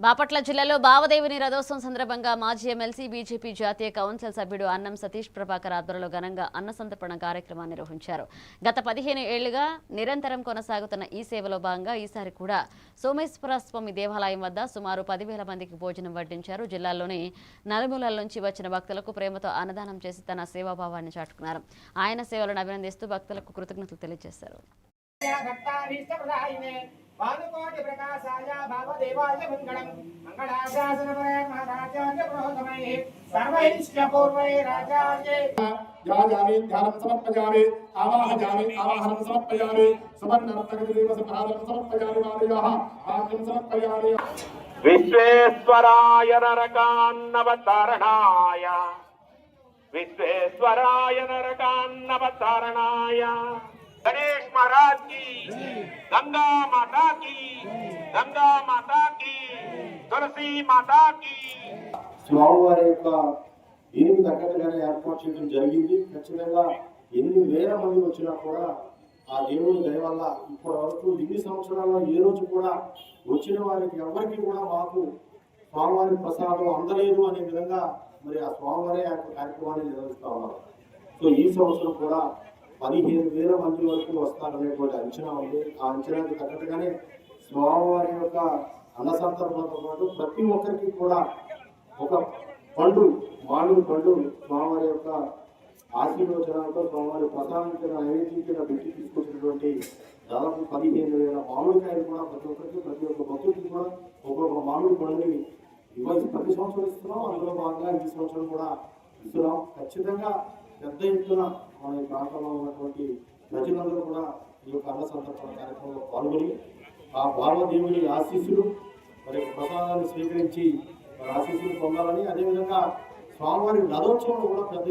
బాపట్ల జిల్లాలో భావదేవిని రథోత్సవం సందర్భంగా మాజీ ఎమ్మెల్సీ బీజేపీ జాతీయ కౌన్సిల్ సభ్యుడు అన్నం సతీష్ ప్రభాకర్ ఆధ్వర్యంలో ఘనంగా అన్న సంతర్పణ కార్యక్రమాన్ని నిర్వహించారు. గత 15 ఏళ్లుగా నిరంతరం కొనసాగుతున్న ఈ సేవలో భాగంగా ఈసారి కూడా సోమేశ్వర స్వామి దేవాలయం వద్ద సుమారు 10,000 మందికి భోజనం వడ్డించారు. జిల్లాలోని నలుమూలల నుంచి వచ్చిన భక్తులకు ప్రేమతో అన్నదానం చేసి తన సేవాభావాన్ని చాటుకున్నారు. ఆయన సేవలను అభినందిస్తూ భక్తులకు కృతజ్ఞతలు తెలియజేశారు. पादकोटि प्रकाशाय भावदेवाय मंगलम मंगलाशासन पराय महाराजाय प्रोतमैः सर्वैश्च पूर्वैराचार्य जायामि ध्यानं समर्पयामि आवाहयामि आवाहनं समर्पयामि सुवर्णरत्नगतिदेवस्य पादं समर्पयामि वादयाः पादं समर्पयामि विश्वेश्वराय नरकान्नवतारणाय विश्वेश्वराय नरकान्नवतारणाय गणेश महाराज की गंगा माता की तुलसी माता की స్వామివారి యొక్క దీనికి తగ్గట్టుగానే ఏర్పాటు చేయడం జరిగింది. ఖచ్చితంగా ఎన్ని వేల మంది వచ్చినా కూడా ఆ దేవుని దయ వల్ల ఇప్పటి వరకు ఇన్ని సంవత్సరాల్లో ఏ రోజు కూడా వచ్చిన వారికి ఎవరికి కూడా మాకు స్వామివారి ప్రసాదం అందలేదు అనే విధంగా మరి ఆ స్వామివారే ఆ కార్యక్రమాన్ని నిర్వహిస్తూ ఉన్నారు. సో ఈ సంవత్సరం కూడా 15,000 మంది వరకు వస్తారనేటువంటి అంచనా ఉంది. ఆ అంచనాకి తగ్గట్టుగానే స్వామివారి యొక్క అన్నసంతర్పణతో పాటు ప్రతి ఒక్కరికి కూడా ఒక పండు మామిడి పండు స్వామివారి యొక్క ఆశీర్వచనాలతో స్వామివారి ప్రసాదించిన నైవేద్యం పెట్టి తీసుకొచ్చినటువంటి దాదాపు 15,000 మామిడికాయలు కూడా ప్రతి ఒక్క భక్తుడికి కూడా ఒక్కొక్క మామిడి పండుని ప్రతి సంవత్సరం ఇస్తున్నాం. అందులో భాగంగా ఈ సంవత్సరం కూడా ఇస్తున్నాం. ఖచ్చితంగా పెద్ద ఎత్తున మన ఈ ప్రాంతంలో ఉన్నటువంటి ప్రజలందరూ కూడా ఈ యొక్క అన్న సంతర్పణ కార్యక్రమంలో పాల్గొని ఆ భావదేవుని ఆశీస్సులు మరి ప్రసాదాన్ని స్వీకరించి ఆశీస్సులు పొందాలని, అదేవిధంగా స్వామివారి రథోత్సవం కూడా పెద్ద